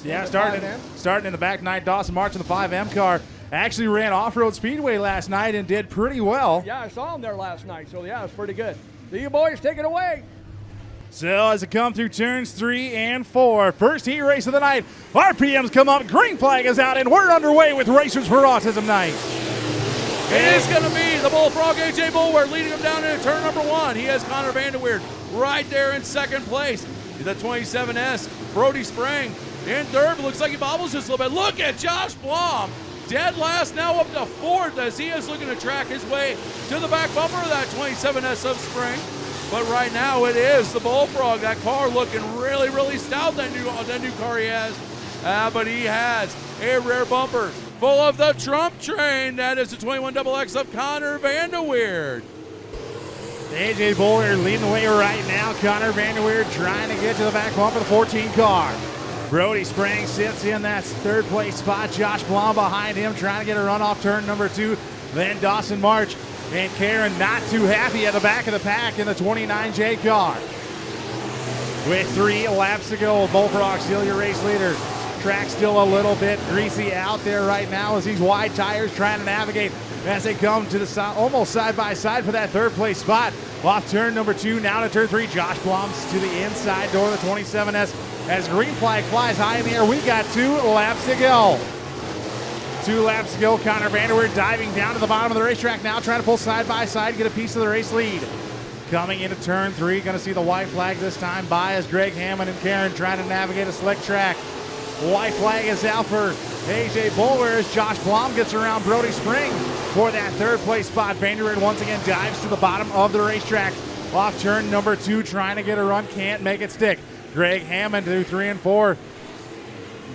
Yeah, starting in the back 9, Dawson March in the 5M car. Actually ran off-road speedway last night and did pretty well. Yeah, I saw him there last night, so yeah, it's pretty good. So you boys take it away. So as it comes through turns 3 and 4, first heat race of the night, RPMs come up, green flag is out, and we're underway with Racers for Autism Night. It is going to be the Bullfrog, A.J. Boulware, leading him down into turn number 1. He has Connor Vanderweerd right there in second place. The 27S, Brody Sprang in third. Looks like he bobbles just a little bit. Look at Josh Blom. Dead last, now up to fourth as he is looking to track his way to the back bumper of that 27S of Spring. But right now it is the Bullfrog. That car looking really, really stout, that new car he has. But he has a rear bumper full of the Trump train. That is the 21XX of Connor Vanderweerd. AJ Boulware leading the way right now. Connor Vanderweerd trying to get to the back bumper of the 14 car. Brody Sprang sits in that third place spot. Josh Blom behind him trying to get a run off turn number 2. Then Dawson March and Karen not too happy at the back of the pack in the 29J car. With 3 laps to go, Bullfrog still your race leader. Track still a little bit greasy out there right now as these wide tires trying to navigate as they come to the side, almost side by side for that third place spot. Off turn number 2, now to turn 3. Josh Blom's to the inside door of the 27S. As green flag flies high in the air, we got 2 laps to go. 2 laps to go. Connor Vanderweerd diving down to the bottom of the racetrack now, trying to pull side by side, get a piece of the race lead. Coming into turn 3, going to see the white flag this time by as Greg Hammond and Karen trying to navigate a slick track. White flag is out for AJ Boulware as Josh Blom gets around Brody Sprang for that third place spot. Vanderweerd once again dives to the bottom of the racetrack. Off turn number 2, trying to get a run, can't make it stick. Greg Hammond through 3 and 4.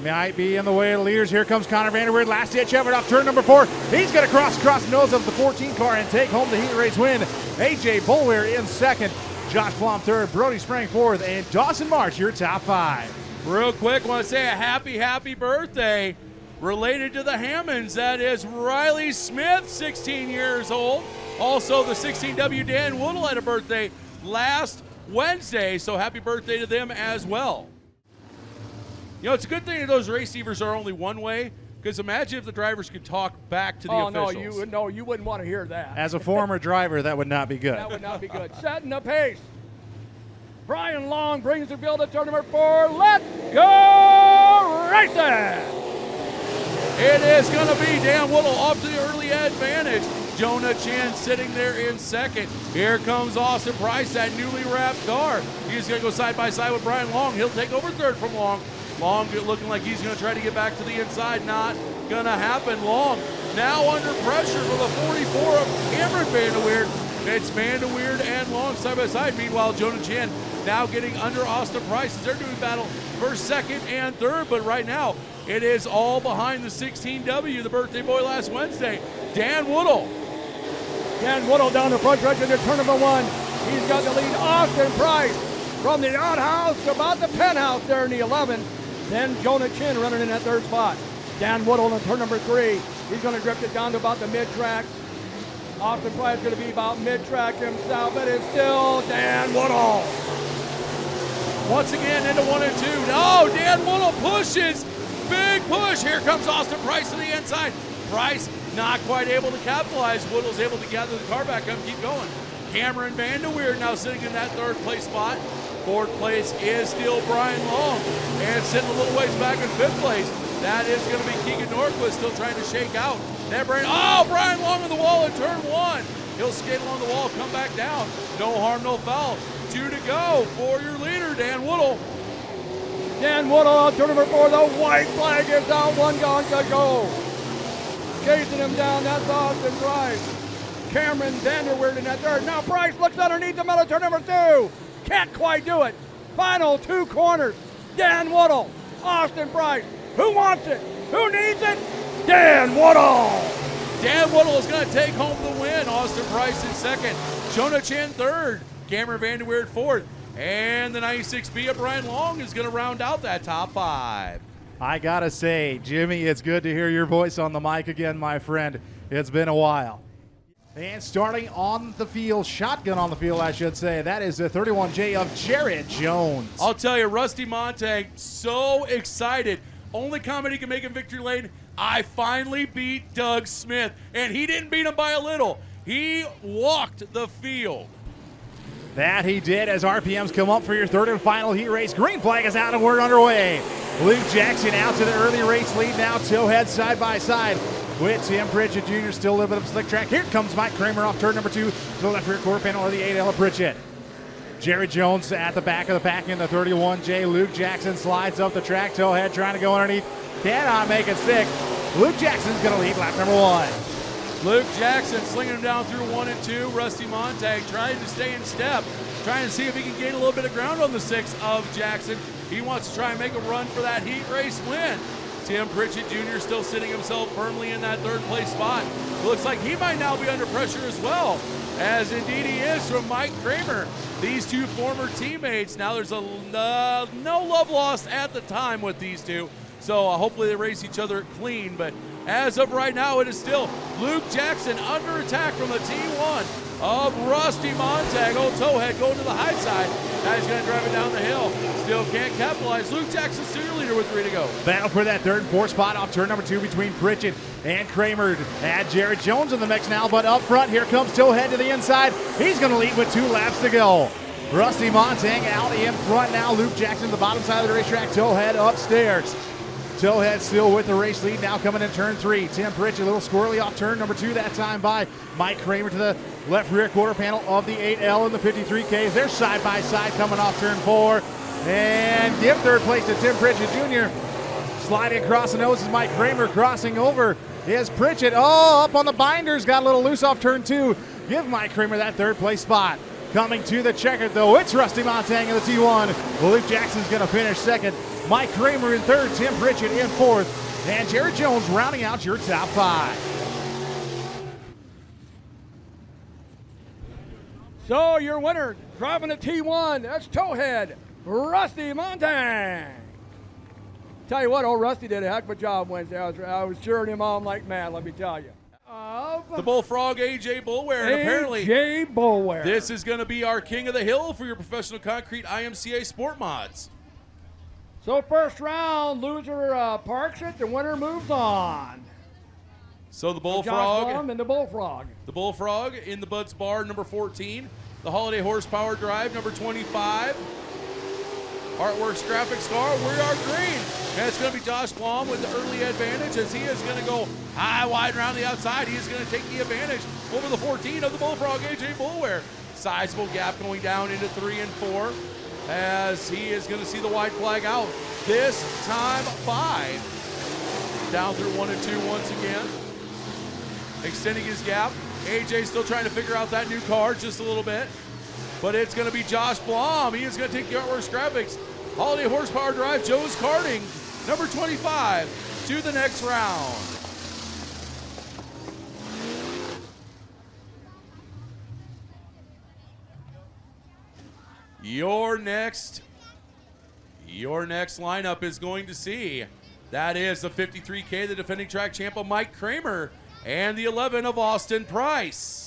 Might be in the way of the leaders. Here comes Connor Vanderweerd. Last ditch effort off turn number 4. He's going to cross the nose of the 14 car and take home the heat race win. AJ Boulware in second. Josh Blom third. Brody Sprang fourth. And Dawson March your top 5. Real quick, want to say a happy birthday related to the Hammonds. That is Riley Smith, 16 years old. Also, the 16W Dan Woodle had a birthday last Wednesday, so happy birthday to them as well. You know, it's a good thing that those receivers are only one way, because imagine if the drivers could talk back to the officials. No, you wouldn't want to hear that. As a former driver, that would not be good. That would not be good. Setting the pace. Brian Long brings the field to turn number 4. Let's go racing! It is going to be Dan Woodle off to the early advantage. Jonah Chan sitting there in second. Here comes Austin Price, that newly wrapped car. He's going to go side by side with Brian Long. He'll take over third from Long. Long looking like he's going to try to get back to the inside. Not going to happen. Long now under pressure for the 44 of Cameron Vanderweerd. It's Vanderweerd and Long side by side. Meanwhile, Jonah Chan now getting under Austin Price as they're doing battle for second and third. But right now, it is all behind the 16W, the birthday boy last Wednesday, Dan Woodle. Dan Woodle down the front stretch into turn number 1. He's got the lead. Austin Price from the outhouse to about the penthouse there in the 11. Then Jonah Chin running in that third spot. Dan Woodle in turn number 3. He's going to drift it down to about the mid-track. Austin Price is going to be about mid-track himself, but it's still Dan Woodle. Once again into 1 and 2. No, Dan Woodle pushes. Big push. Here comes Austin Price to the inside. Price not quite able to capitalize. Woodle's able to gather the car back up and keep going. Cameron Vanderweerd now sitting in that third place spot. Fourth place is still Brian Long. And sitting a little ways back in fifth place, that is going to be Keegan Norquist still trying to shake out. Brian Long on the wall in turn 1. He'll skate along the wall, come back down. No harm, no foul. 2 to go for your leader, Dan Woodle. Dan Woodle on turn number 4. The white flag is out. 1 gone to go. Chasing him down, that's Austin Price. Cameron Vanderweerd in that third. Now Price looks underneath the middle, turn number 2. Can't quite do it. Final 2 corners. Dan Woodle, Austin Price. Who wants it? Who needs it? Dan Woodle. Dan Woodle is going to take home the win. Austin Price in second. Jonah Chan third. Cameron Vanderweerd fourth. And the 96B of Brian Long is going to round out that top 5. I gotta say, Jimmy, it's good to hear your voice on the mic again, my friend. It's been a while. And starting on the field, shotgun on the field, I should say, that is the 31J of Jared Jones. I'll tell you, Rusty Montag, so excited. Only comment he can make in victory lane, I finally beat Doug Smith. And he didn't beat him by a little. He walked the field. That he did as RPMs come up for your third and final heat race. Green flag is out and we're underway. Luke Jackson out to the early race lead now. Towhead side by side with Tim Pritchett Jr. Still a little bit of a slick track. Here comes Mike Kramer off turn number 2 to the left rear quarter panel of the 8L of Pritchett. Jerry Jones at the back of the pack in the 31J. Luke Jackson slides up the track. Towhead trying to go underneath. Cannot make it stick. Luke Jackson's going to lead lap number 1. Luke Jackson slinging him down through 1 and 2. Rusty Montag trying to stay in step, trying to see if he can gain a little bit of ground on the 6 of Jackson. He wants to try and make a run for that heat race win. Tim Pritchett Jr. still sitting himself firmly in that third place spot. Looks like he might now be under pressure as well, as indeed he is from Mike Kramer. These two former teammates. Now there's a no love lost at the time with these two. So hopefully they race each other clean. But as of right now, it is still Luke Jackson under attack from the T1 of Rusty Montag. Oh, Towhead going to the high side. Now he's going to drive it down the hill. Still can't capitalize. Luke Jackson still leader with 3 to go. Battle for that third and fourth spot off turn number 2 between Pritchett and Kramer. Add Jared Jones in the mix now, but up front, here comes Towhead to the inside. He's going to lead with 2 laps to go. Rusty Montag out in front now. Luke Jackson the bottom side of the racetrack. Towhead upstairs. Towhead still with the race lead now coming in turn 3. Tim Pritchett a little squirrely off turn number 2 that time by Mike Kramer to the left rear quarter panel of the 8L and the 53Ks. They're side by side coming off turn 4. And give third place to Tim Pritchett Jr. Sliding across the nose is Mike Kramer. Crossing over is Pritchett. Oh, up on the binders. Got a little loose off turn 2. Give Mike Kramer that third place spot. Coming to the checker though, it's Rusty Montag in the T1. Luke Jackson's going to finish second. Mike Kramer in third, Tim Pritchett in fourth, and Jared Jones rounding out your top 5. So your winner, driving a T1, that's Towhead, Rusty Montag. Tell you what, old Rusty did a heck of a job Wednesday. I was cheering him on like mad, let me tell you. The Bullfrog, A.J. Bullware, and apparently A.J. Bullware. This is going to be our king of the hill for your professional concrete IMCA SportMods. So first round, loser parks it, the winner moves on. So the Bullfrog. Josh Blum and the Bullfrog. The Bullfrog in the Bud's Bar, number 14. The Holiday Horsepower Drive, number 25. Artworks Graphics Car, we are green. And it's going to be Josh Blum with the early advantage as he is going to go high, wide around the outside. He is going to take the advantage over the 14 of the Bullfrog, A.J. Bullware. Sizable gap going down into 3 and 4 as he is going to see the white flag out. This time 5. Down through 1 and 2 once again. Extending his gap. A.J. still trying to figure out that new car just a little bit. But it's going to be Josh Blum. He is going to take the Artworks Graphics Holiday Horsepower Drive Joe's Karting, number 25, to the next round. Your next lineup is going to see, that is the 53K, the defending track champ of Mike Kramer, and the 11 of Austin Price.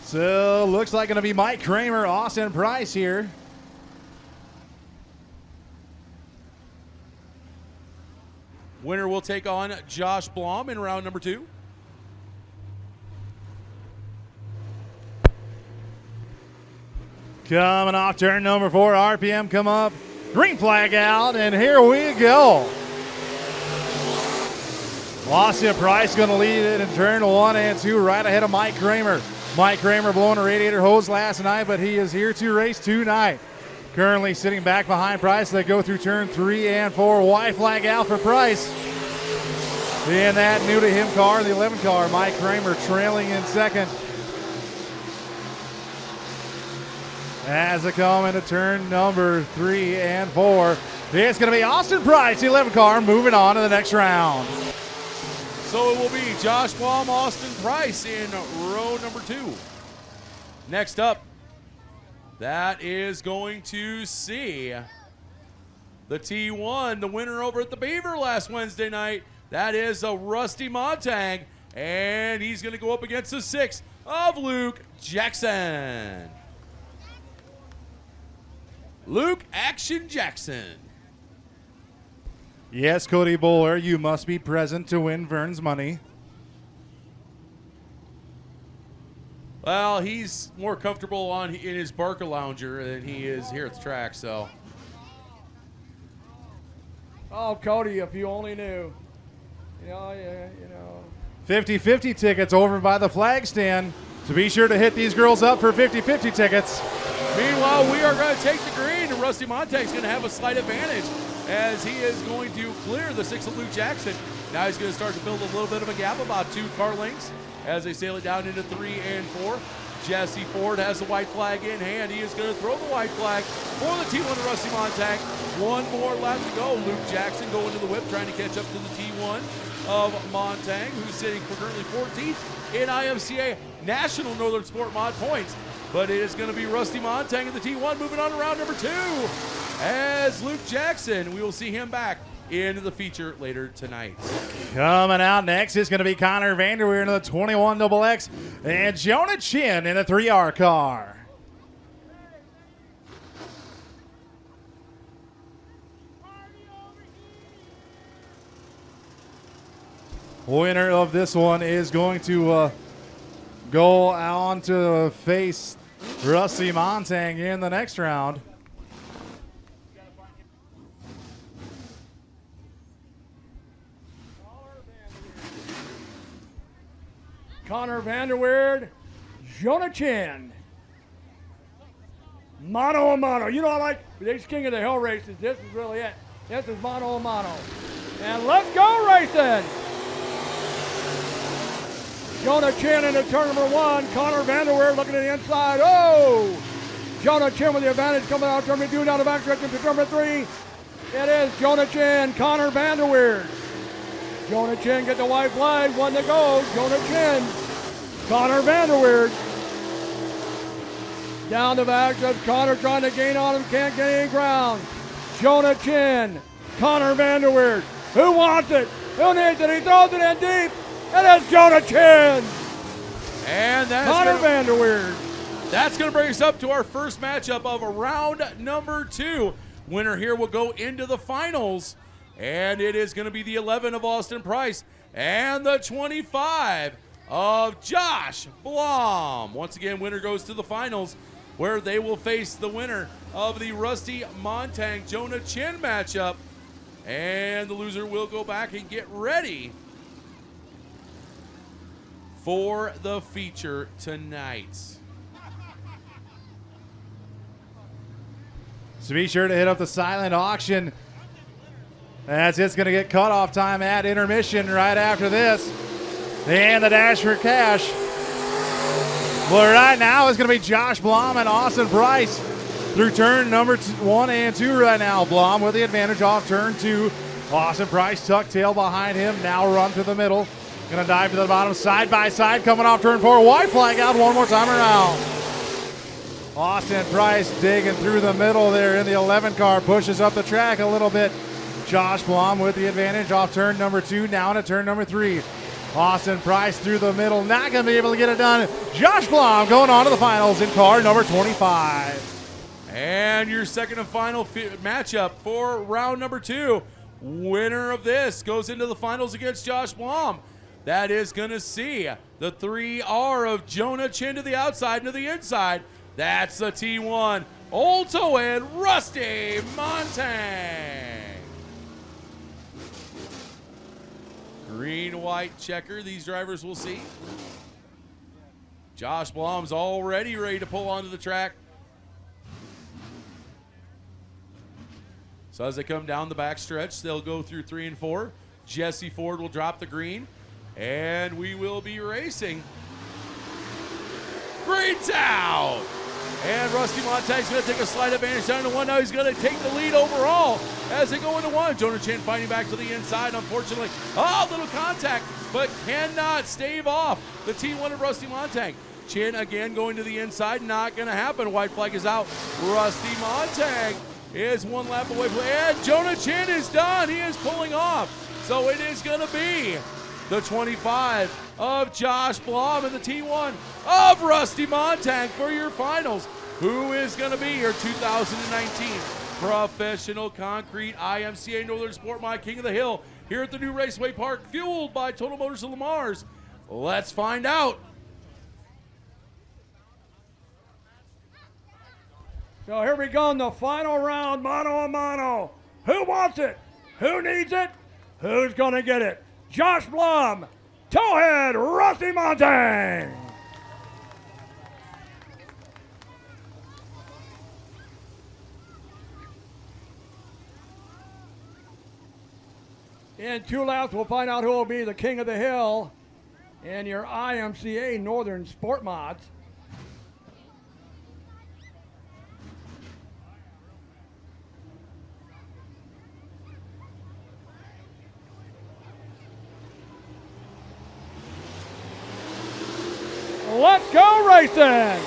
So looks like going to be Mike Kramer, Austin Price here. Winner will take on Josh Blum in round number 2. Coming off turn number 4, RPM come up. Green flag out, and here we go. Austin Price going to lead it in turn 1 and 2 right ahead of Mike Kramer. Mike Kramer blowing a radiator hose last night, but he is here to race tonight. Currently sitting back behind Price. They go through turn 3 and 4. White flag out for Price. In that new to him car, the 11 car, Mike Kramer trailing in second. As they come into turn number 3 and 4, it's going to be Austin Price, the 11 car, moving on to the next round. So it will be Josh Blum, Austin Price in row number 2. Next up, that is going to see the T1, the winner over at the Beaver last Wednesday night. That is a Rusty Montang, and he's going to go up against the 6 of Luke Jackson. Luke Action Jackson. Yes, Cody Bowler, you must be present to win Vern's money. Well, he's more comfortable in his Barca Lounger than he is here at the track, so. Oh, Cody, if you only knew. You know. 50-50 tickets over by the flag stand. So be sure to hit these girls up for 50-50 tickets. Meanwhile, we are going to take the green, and Rusty Montag's going to have a slight advantage as he is going to clear the 6 of Luke Jackson. Now he's going to start to build a little bit of a gap, about 2 car lengths, as they sail it down into 3 and 4. Jesse Ford has the white flag in hand. He is going to throw the white flag for the T1 of Rusty Montag. One more lap to go. Luke Jackson going to the whip, trying to catch up to the T1 of Montang, who's sitting for currently 14th in IMCA National Northern SportMod points. But it is going to be Rusty Montang in the T1 moving on to round number 2 as Luke Jackson. We will see him back into the feature later tonight. Coming out next is going to be Connor Vanderweer in the 21XX and Jonah Chin in the 3R car. Winner of this one is going to go on to face Rusty Montang in the next round. Connor Vanderweerd, Jonah Chin. Mano a mano. You know, I like this King of the Hill races. This is really it. This is mano a mano. And let's go racing. Jonah Chin into turn number 1. Connor Vanderweerd looking at the inside. Oh! Jonah Chin with the advantage coming out. Turn number 2 down the backstretch into turn number 3. It is Jonah Chin, Connor Vanderweerd. Jonah Chin get the white flag. 1 to go. Jonah Chin, Connor Vanderweerd. Down the backstretch. Connor trying to gain on him. Can't get any ground. Jonah Chin, Connor Vanderweerd. Who wants it? Who needs it? He throws it in deep. And it's Jonah Chin. And that's Connor Vanderweerd. That's going to bring us up to our first matchup of round number 2. Winner here will go into the finals. And it is going to be the 11 of Austin Price and the 25 of Josh Blom. Once again, winner goes to the finals, where they will face the winner of the Rusty Montang Jonah Chin matchup. And the loser will go back and get ready for the feature tonight. So be sure to hit up the silent auction, as it's going to get cutoff time at intermission right after this. And the dash for cash. Well, right now it's going to be Josh Blom and Austin Price through turn number 1 and 2 right now. Blom with the advantage off turn 2. Austin Price tucked tail behind him. Now run to the middle. Going to dive to the bottom, side by side, coming off turn 4. White flag out one more time around. Austin Price digging through the middle there in the 11 car. Pushes up the track a little bit. Josh Blom with the advantage off turn number 2, now into turn number 3. Austin Price through the middle, not going to be able to get it done. Josh Blom going on to the finals in car number 25. And your second and final matchup for round number 2. Winner of this goes into the finals against Josh Blom. That is going to see the 3R of Jonah Chin to the outside and to the inside. That's the T1, Alto and Rusty Montang. Green-white checker these drivers will see. Josh Blom's already ready to pull onto the track. So as they come down the back stretch, they'll go through 3 and 4. Jesse Ford will drop the green, and we will be racing. Green's out! And Rusty Montag's going to take a slight advantage down to 1. Now he's going to take the lead overall as they go into 1. Jonah Chin fighting back to the inside, unfortunately. Oh, little contact, but cannot stave off the T1 of Rusty Montang. Chin again going to the inside. Not going to happen. White flag is out. Rusty Montag is 1 lap away from, and Jonah Chin is done. He is pulling off. So it is going to be the 25 of Josh Blum and the T1 of Rusty Montag for your finals. Who is going to be your 2019 Professional Concrete IMCA Northern SportMod King of the Hill here at the new Raceway Park, fueled by Total Motors of Lamar's? Let's find out. So here we go in the final round, mano a mano. Who wants it? Who needs it? Who's going to get it? Josh Blum, Towhead, Rusty Montag. In 2 laps, we'll find out who will be the King of the Hill in your IMCA Northern SportMods. Let's go racing!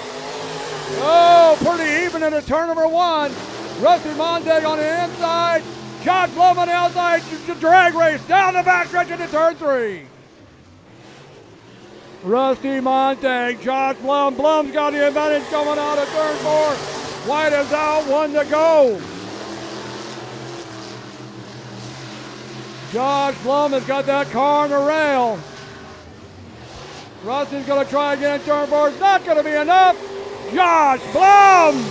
Oh, pretty even into turn number 1. Rusty Montag on the inside. Josh Blum on the outside. Drag race down the backstretch into turn 3. Rusty Montag, Josh Blum. Blum's got the advantage coming out of turn 4. White is out, 1 to go. Josh Blum has got that car on the rail. Rusty's going to try again. Turn 4 is not going to be enough. Josh Blum!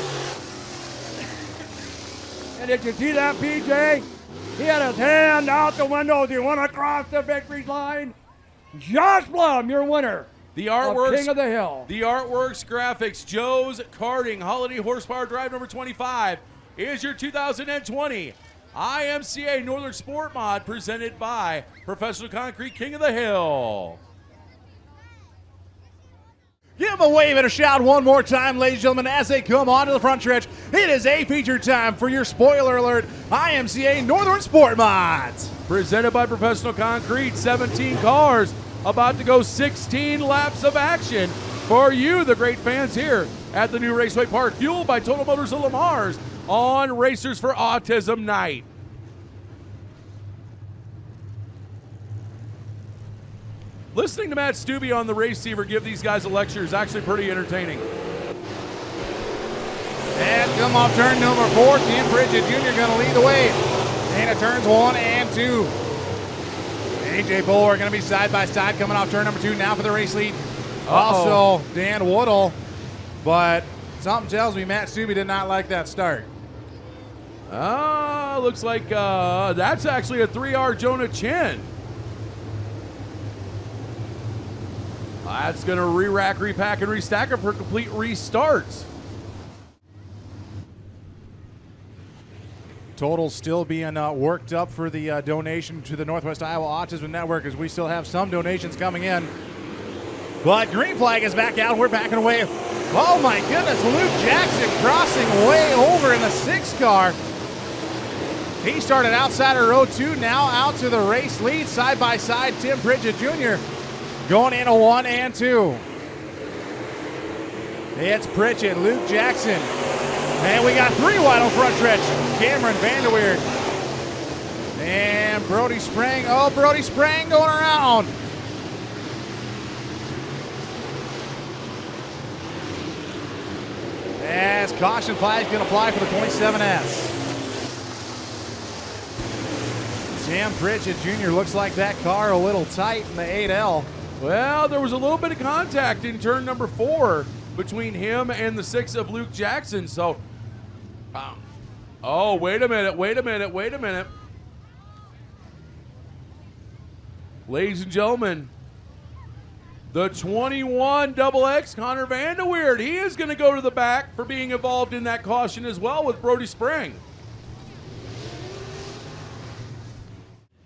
And did you see that, PJ? He had his hand out the window. Do you want to cross the victory line? Josh Blum, your winner. The artworks, King of the Hill. The artworks, graphics, Joe's Karting, Holiday Horsepower Drive number 25 is your 2020 IMCA Northern SportMod presented by Professional Concrete King of the Hill. Give them a wave and a shout one more time, ladies and gentlemen, as they come onto the front stretch. It is a feature time for your spoiler alert IMCA Northern SportMods. Presented by Professional Concrete, 17 cars, about to go 16 laps of action for you, the great fans here at the new Raceway Park, fueled by Total Motors of Lamar's on Racers for Autism Night. Listening to Matt Stubbe on the Receiver give these guys a lecture is actually pretty entertaining. And come off turn number 4, Tim Bridget Jr. going to lead the way. And it turns 1 and 2. AJ Bowler going to be side by side coming off turn number 2 now for the race lead. Also, Dan Woodall. But something tells me Matt Stubbe did not like that start. Looks like that's actually a 3R Jonah Chin. That's going to re-rack, repack, and restack it for complete restarts. Total still being worked up for the donation to the Northwest Iowa Autism Network, as we still have some donations coming in. But green flag is back out, and we're backing away. Oh my goodness, Luke Jackson crossing way over in the 6 car. He started outside of row 2, now out to the race lead, side by side, Tim Bridget Jr. going into 1 and 2. It's Pritchett, Luke Jackson. And we got 3 wide on front stretch. Cameron Vanderweerd. And Brody Sprang. Oh, Brody Sprang going around. As caution flag is going to fly for the 27S. Sam Pritchett Jr. looks like that car a little tight in the 8L. Well, there was a little bit of contact in turn number 4 between him and the 6 of Luke Jackson. So, oh, wait a minute. Ladies and gentlemen, the 21 XX Connor Vanderweerd, he is going to go to the back for being involved in that caution as well with Brody Sprang.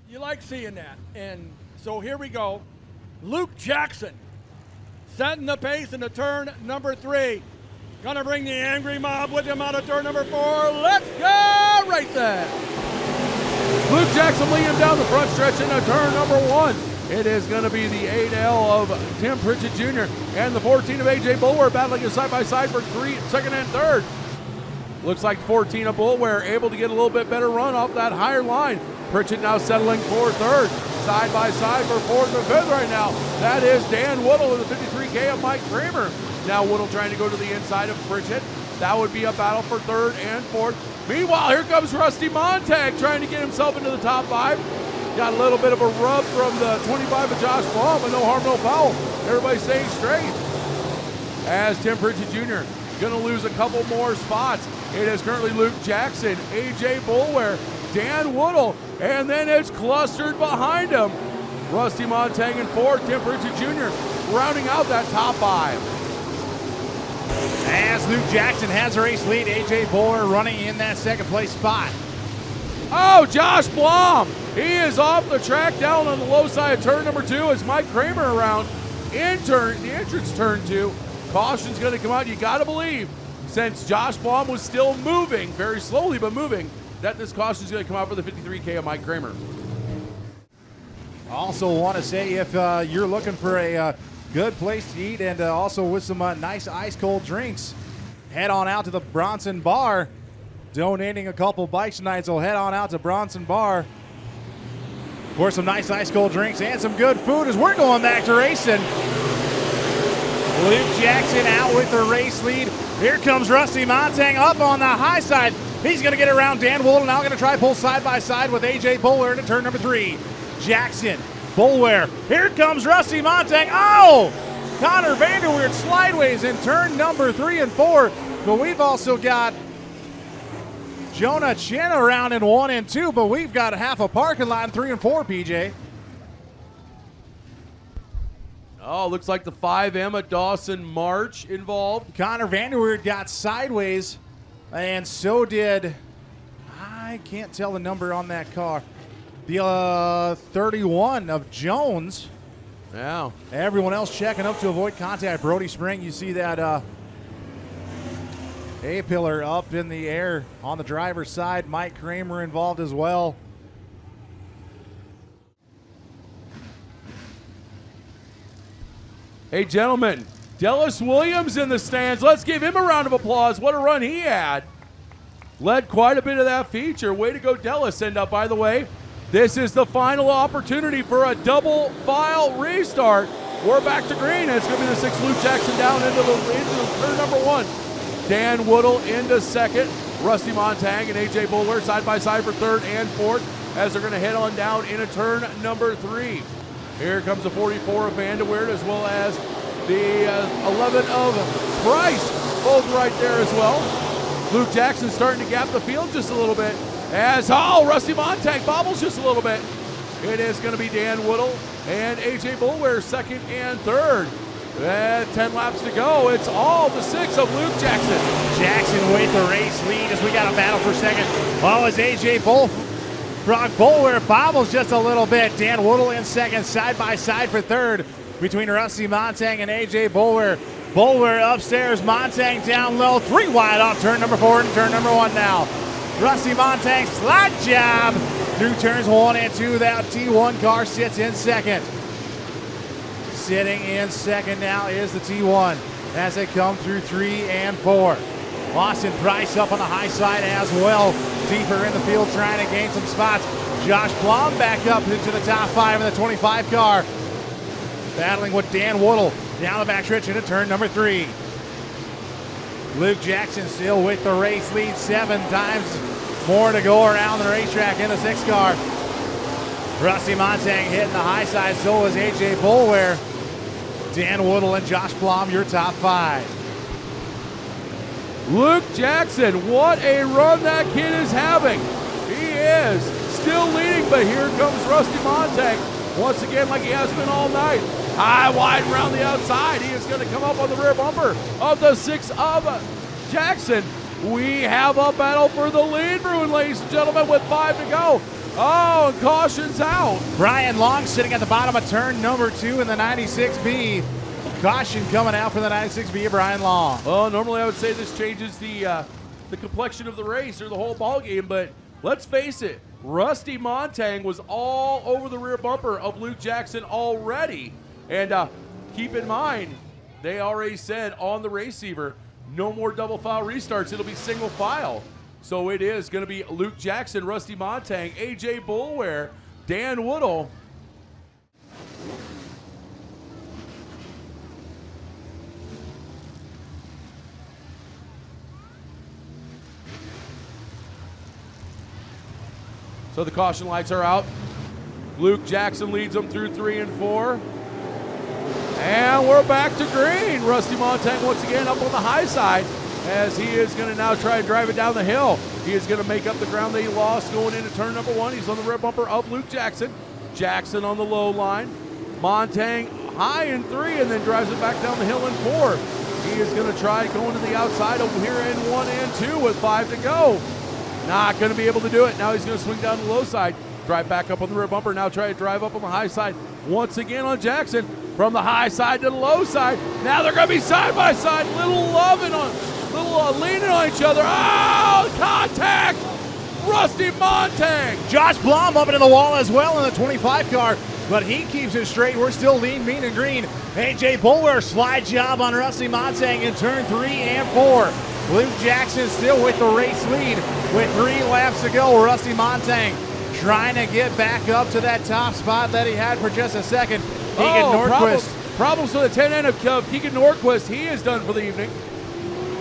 You like seeing that. And so here we go. Luke Jackson setting the pace into turn number 3. Gonna bring the angry mob with him out of turn number 4. Let's go racing! Luke Jackson leading down the front stretch into turn number 1. It is going to be the 8L of Tim Pritchett Jr. and the 14 of AJ Bulwer battling it side by side for second and third. Looks like 14 of Bulwer able to get a little bit better run off that higher line. Pritchett now settling for third. Side by side for fourth and fifth right now. That is Dan Woodle with the 53K of Mike Kramer. Now Woodle trying to go to the inside of Pritchett. That would be a battle for third and fourth. Meanwhile, here comes Rusty Montag trying to get himself into the top 5. Got a little bit of a rub from the 25 of Josh Baum, but no harm, no foul. Everybody staying straight. As Tim Pritchett Jr. going to lose a couple more spots. It is currently Luke Jackson, AJ Bulwer, Dan Woodle, and then it's clustered behind him. Rusty Montag in fourth, Tim Pritchett Jr. rounding out that top 5. As Luke Jackson has a race lead, AJ Bulwer running in that second place spot. Oh, Josh Blom. He is off the track down on the low side of turn number 2 as Mike Kramer around the entrance turn 2. Caution's going to come out. You got to believe, since Josh Blom was still moving, very slowly but moving, that this caution's going to come out for the 53K of Mike Kramer. Also want to say, if you're looking for a good place to eat and also with some nice ice cold drinks, head on out to the Bronson Bar. Donating a couple bikes tonight, so head on out to Bronson Bar for some nice ice cold drinks and some good food as we're going back to racing. Luke Jackson out with the race lead. Here comes Rusty Montag up on the high side. He's going to get around Dan Woodle, now going to try pull side by side with AJ Bulwer into turn number 3. Jackson, Bulwer. Here comes Rusty Montag. Oh! Connor Vanderweerd slideways in turn number 3 and 4. But we've also got Jonah Chin around in 1 and 2, but we've got half a parking lot in 3 and 4, PJ. Oh, looks like the 5M of Dawson March involved. Connor Vanderweerd got sideways, and so did, I can't tell the number on that car, the 31 of Jones. Yeah. Everyone else checking up to avoid contact. Brody Spring, you see that A-pillar up in the air on the driver's side. Mike Kramer involved as well. Hey, gentlemen, Dallas Williams in the stands. Let's give him a round of applause. What a run he had. Led quite a bit of that feature. Way to go, Dallas. And by the way, this is the final opportunity for a double file restart. We're back to green. It's going to be the 6th Luke Jackson down into turn number 1. Dan Woodle into second. Rusty Montag and AJ Bulwer side by side for third and fourth as they're going to head on down into turn number 3. Here comes the 44 of Vanderweerd as well as the 11 of Price, both right there as well. Luke Jackson starting to gap the field just a little bit as, Rusty Montag bobbles just a little bit. It is going to be Dan Woodle and AJ Bulwer second and third. 10 laps to go. It's all the 6 of Luke Jackson. Jackson with the race lead as we got a battle for second. As AJ Bulwer bobbles just a little bit. Dan Woodle in second, side by side for third between Rusty Montag and AJ Bulwer. Bulwer upstairs, Montag down low, 3 wide off turn number 4 and turn number 1 now. Rusty Montag slide job through turns 1 and 2. That T1 car sits in second. Sitting in second now is the T1 as they come through 3 and 4. Austin Price up on the high side as well. Deeper in the field trying to gain some spots. Josh Blom back up into the top 5 in the 25 car. Battling with Dan Woodle down the backstretch into turn number 3. Luke Jackson still with the race lead. 7 times more to go around the racetrack in the 6 car. Rusty Montag hitting the high side, so is AJ Bulwer. Dan Woodle and Josh Blom, your top 5. Luke Jackson, what a run that kid is having. He is still leading, but here comes Rusty Montag. Once again, like he has been all night. High, wide, around the outside. He is going to come up on the rear bumper of the 6 of Jackson. We have a battle for the lead, Bruin, ladies and gentlemen, with 5 to go. Oh, and caution's out. Brian Long sitting at the bottom of turn number 2 in the 96B. Caution coming out for the 96B of Brian Long. Well, normally I would say this changes the complexion of the race or the whole ball game, but let's face it, Rusty Montang was all over the rear bumper of Luke Jackson already. And keep in mind, they already said on the receiver, no more double file restarts. It'll be single file. So it is going to be Luke Jackson, Rusty Montang, AJ Boulware, Dan Woodall. So the caution lights are out. Luke Jackson leads them through 3 and 4. And we're back to green. Rusty Montang once again up on the high side as he is going to now try to drive it down the hill. He is going to make up the ground that he lost going into turn number 1. He's on the rear bumper of Luke Jackson. Jackson on the low line. Montang high in 3 and then drives it back down the hill in 4. He is going to try going to the outside over here in 1 and 2 with 5 to go. Not going to be able to do it. Now he's going to swing down the low side. Drive back up on the rear bumper. Now try to drive up on the high side. Once again on Jackson. From the high side to the low side. Now they're going to be side by side. Little leaning on each other. Oh, contact! Rusty Montang. Josh Blum up into the wall as well in the 25 car, but he keeps it straight. We're still lean, mean, and green. AJ Boulware slide job on Rusty Montang in turn 3 and 4. Luke Jackson still with the race lead with 3 laps to go. Rusty Montang trying to get back up to that top spot that he had for just a second. Keegan Nordquist. Problems with the 10N of Keegan Nordquist. He is done for the evening.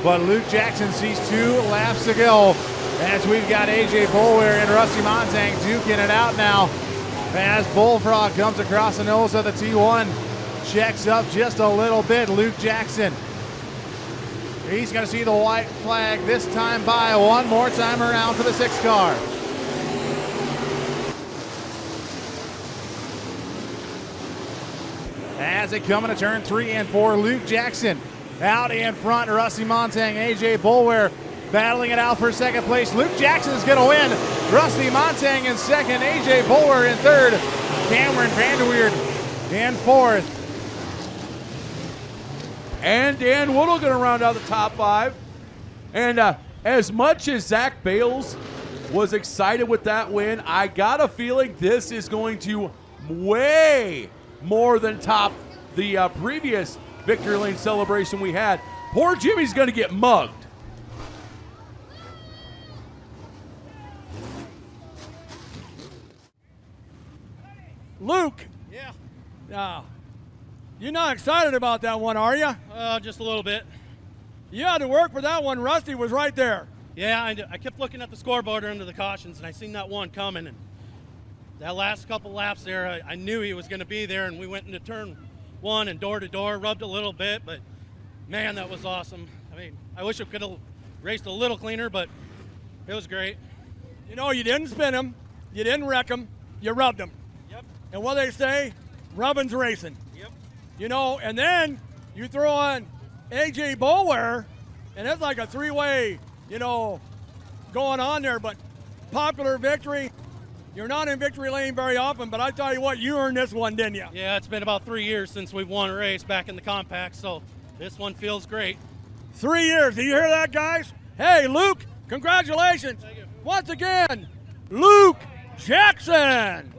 But Luke Jackson sees 2 laps to go as we've got AJ Boulware and Rusty Montang duking it out now. As Bullfrog comes across the nose of the T1, checks up just a little bit. Luke Jackson, he's going to see the white flag this time by one more time around for the 6 car. As they come into turn 3 and 4, Luke Jackson out in front. Rusty Montang, AJ Boulware battling it out for second place. Luke Jackson is going to win. Rusty Montang in second, AJ Boulware in third, Cameron Vanderweerd in fourth. And Dan Woodall going to round out the top 5. And as much as Zach Bales was excited with that win, I got a feeling this is going to way more than top the previous victory lane celebration we had. Poor Jimmy's going to get mugged. Luke. Yeah. You're not excited about that one, are you? Just a little bit. You had to work for that one. Rusty was right there. Yeah, I kept looking at the scoreboard under the cautions, and I seen that one coming. And that last couple laps there, I knew he was going to be there, and we went into turn 1 and door to door, rubbed a little bit, but man, that was awesome. I mean, I wish it could have raced a little cleaner, but it was great. You know, you didn't spin him, you didn't wreck him, you rubbed him. Yep. And what they say, rubbing's racing. Yep. You know, and then you throw on AJ Boulware, and it's like a 3-way, you know, going on there, but popular victory. You're not in victory lane very often, but I tell you what, you earned this one, didn't you? Yeah, it's been about 3 years since we've won a race back in the compact, so this one feels great. 3 years. Do you hear that, guys? Hey, Luke, congratulations. Thank you. Once again, Luke Jackson.